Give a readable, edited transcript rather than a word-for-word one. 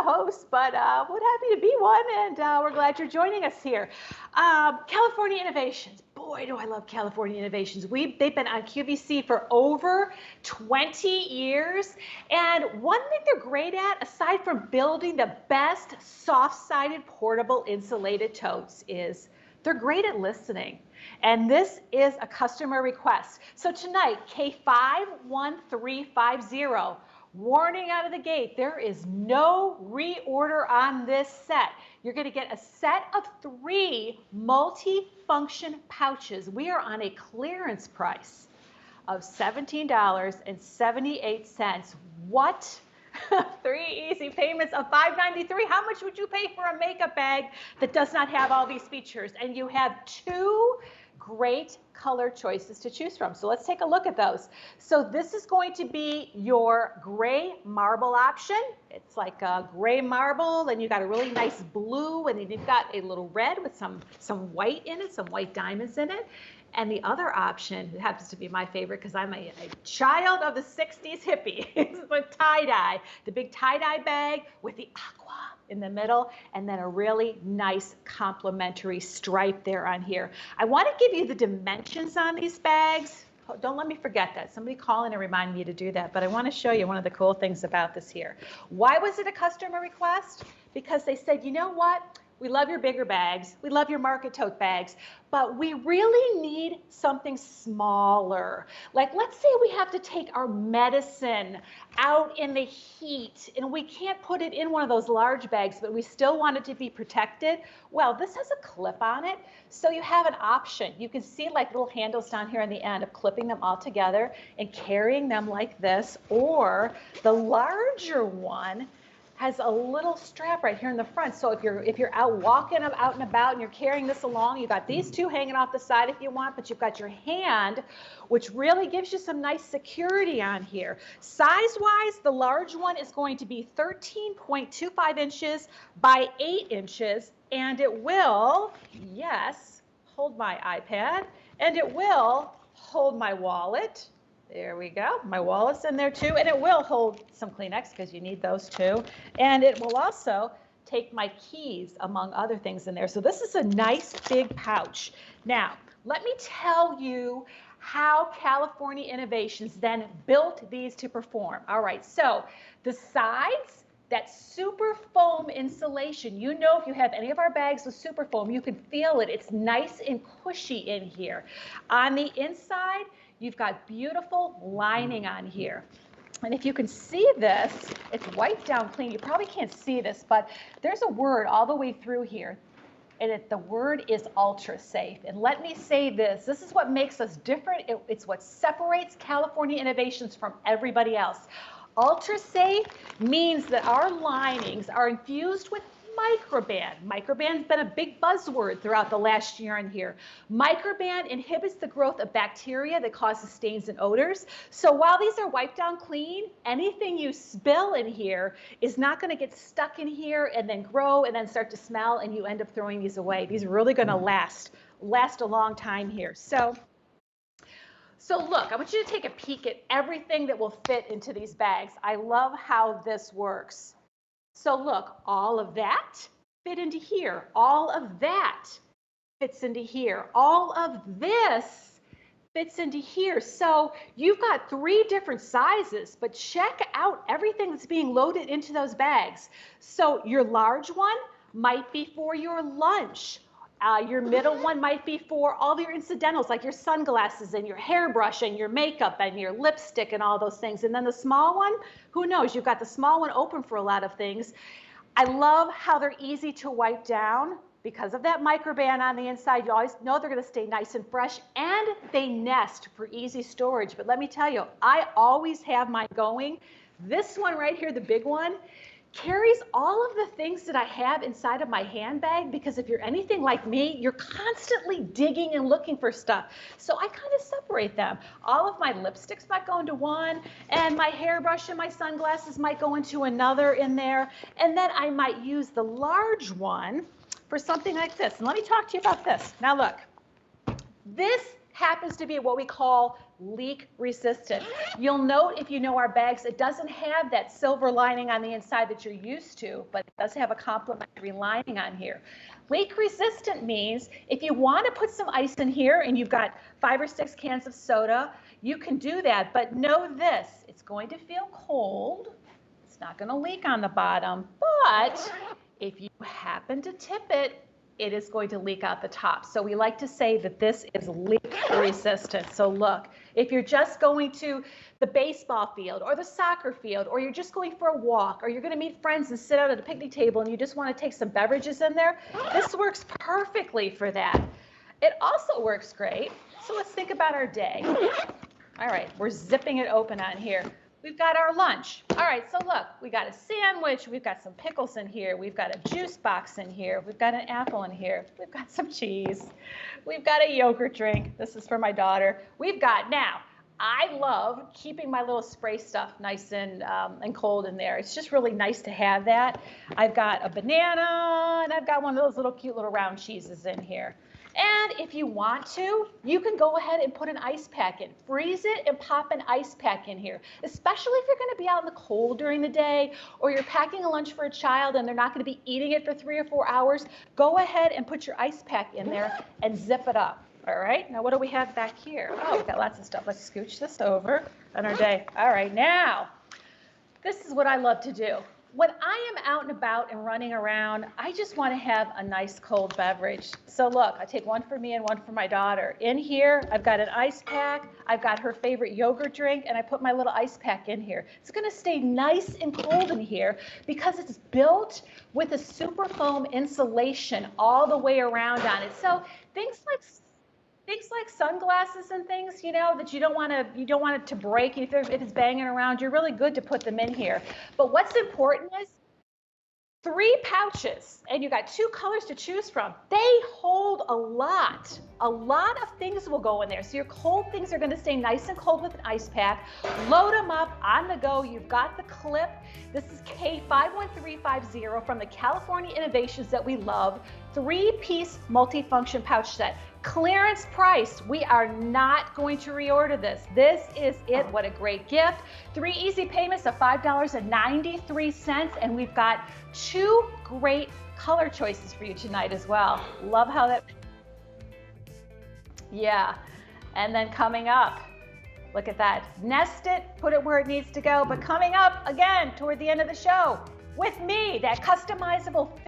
host, but we're happy to be one, and we're glad you're joining us here. California Innovations. Boy, do I love California Innovations. They've been on QVC for over 20 years, and one thing they're great at, aside from building the best soft-sided portable insulated totes, is they're great at listening. And this is a customer request. So tonight, K51350, warning out of the gate, there is no reorder on this set. You're going to get a set of 3 multi-function pouches. We are on a clearance price of $17.78. What? 3 easy payments of $5.93. How much would you pay for a makeup bag that does not have all these features? And you have 2 great color choices to choose from. So let's take a look at those. So this is going to be your gray marble option. It's like a gray marble, and you got a really nice blue, and then you've got a little red with some white in it, some white diamonds in it. And the other option, it happens to be my favorite because I'm a child of the 60s hippie, is the tie-dye, the big tie-dye bag with the aqua in the middle, and then a really nice complementary stripe there on here. I want to give you the dimensions on these bags. Don't let me forget that. Somebody call in and remind me to do that, but I want to show you one of the cool things about this here. Why was it a customer request? Because they said, you know what? We love your bigger bags. We love your market tote bags, but we really need something smaller. Like, let's say we have to take our medicine out in the heat and we can't put it in one of those large bags, but we still want it to be protected. Well, this has a clip on it, so you have an option. You can see like little handles down here on the end of clipping them all together and carrying them like this, or the larger one has a little strap right here in the front. So if you're out walking out and about and you're carrying this along, you've got these 2 hanging off the side if you want, but you've got your hand, which really gives you some nice security on here. Size-wise, the large one is going to be 13.25 inches by 8 inches, and it will, yes, hold my iPad, and it will hold my wallet. There we go. My wallet's in there too, and it will hold some Kleenex because you need those too. And it will also take my keys, among other things, in there. So this is a nice big pouch. Now, let me tell you how California Innovations then built these to perform. All right, so the sides, that super foam insulation, you know, if you have any of our bags with super foam, you can feel it. It's nice and cushy in here. On the inside, you've got beautiful lining on here. And if you can see this, it's wiped down clean. You probably can't see this, but there's a word all the way through here. And the word is ultra safe. And let me say this is what makes us different. It's what separates California Innovations from everybody else. Ultra safe means that our linings are infused with microban. Microban's been a big buzzword throughout the last year in here. Microban inhibits the growth of bacteria that causes stains and odors. So while these are wiped down clean, anything you spill in here is not going to get stuck in here and then grow and then start to smell, and you end up throwing these away. These are really going to last a long time here. So look, I want you to take a peek at everything that will fit into these bags. I love how this works. So look, all of that fit into here. All of that fits into here. All of this fits into here. So you've got 3 different sizes, but check out everything that's being loaded into those bags. So your large one might be for your lunch. Your middle one might be for all your incidentals, like your sunglasses and your hairbrush and your makeup and your lipstick and all those things. And then the small one, who knows? You've got the small one open for a lot of things. I love how they're easy to wipe down. Because of that microban on the inside, you always know they're going to stay nice and fresh, and they nest for easy storage. But let me tell you, I always have mine going. This one right here, the big one, carries all of the things that I have inside of my handbag, because if you're anything like me, you're constantly digging and looking for stuff. So I kind of separate them. All of my lipsticks might go into one, and my hairbrush and my sunglasses might go into another in there. And then I might use the large one for something like this. And let me talk to you about this. Now look, this happens to be what we call leak resistant. You'll note if you know our bags, it doesn't have that silver lining on the inside that you're used to, but it does have a complementary lining on here. Leak resistant means if you want to put some ice in here and you've got 5 or 6 cans of soda, you can do that, but know this, it's going to feel cold. It's not going to leak on the bottom, but if you happen to tip it, it is going to leak out the top. So we like to say that this is leak resistant. So look, if you're just going to the baseball field or the soccer field, or you're just going for a walk, or you're going to meet friends and sit out at a picnic table and you just want to take some beverages in there, this works perfectly for that. It also works great. So let's think about our day. All right, we're zipping it open on here. We've got our lunch. All right, so look, we got a sandwich, we've got some pickles in here, we've got a juice box in here, we've got an apple in here, we've got some cheese, we've got a yogurt drink. This is for my daughter. We've got, now, I love keeping my little spray stuff nice and cold in there. It's just really nice to have that. I've got a banana, and I've got one of those little cute little round cheeses in here. And if you want to, you can go ahead and put an ice pack in. Freeze it and pop an ice pack in here, especially if you're going to be out in the cold during the day, or you're packing a lunch for a child and they're not going to be eating it for 3 or 4 hours. Go ahead and put your ice pack in there and zip it up. All right, now what do we have back here? Oh, we've got lots of stuff. Let's scooch this over on our day. All right, now, this is what I love to do. When I am out and about and running around, I just want to have a nice cold beverage. So look, I take one for me and one for my daughter. In here, I've got an ice pack, I've got her favorite yogurt drink, and I put my little ice pack in here. It's going to stay nice and cold in here because it's built with a super foam insulation all the way around on it. So things like sunglasses and things, you know, that you don't want it to break if it's banging around. You're really good to put them in here. But what's important is 3 pouches, and you got 2 colors to choose from. They hold a lot. A lot of things will go in there. So your cold things are going to stay nice and cold with an ice pack. Load them up on the go. You've got the clip. This is K51350 from the California innovations that we love. 3-piece multifunction pouch set. Clearance price. We are not going to reorder this. This is it. What a great gift. 3 easy payments of $5.93, and we've got 2 great color choices for you tonight as well. Love how that, yeah. And then coming up, look at that. Nest it, put it where it needs to go. But coming up again toward the end of the show with me, that customizable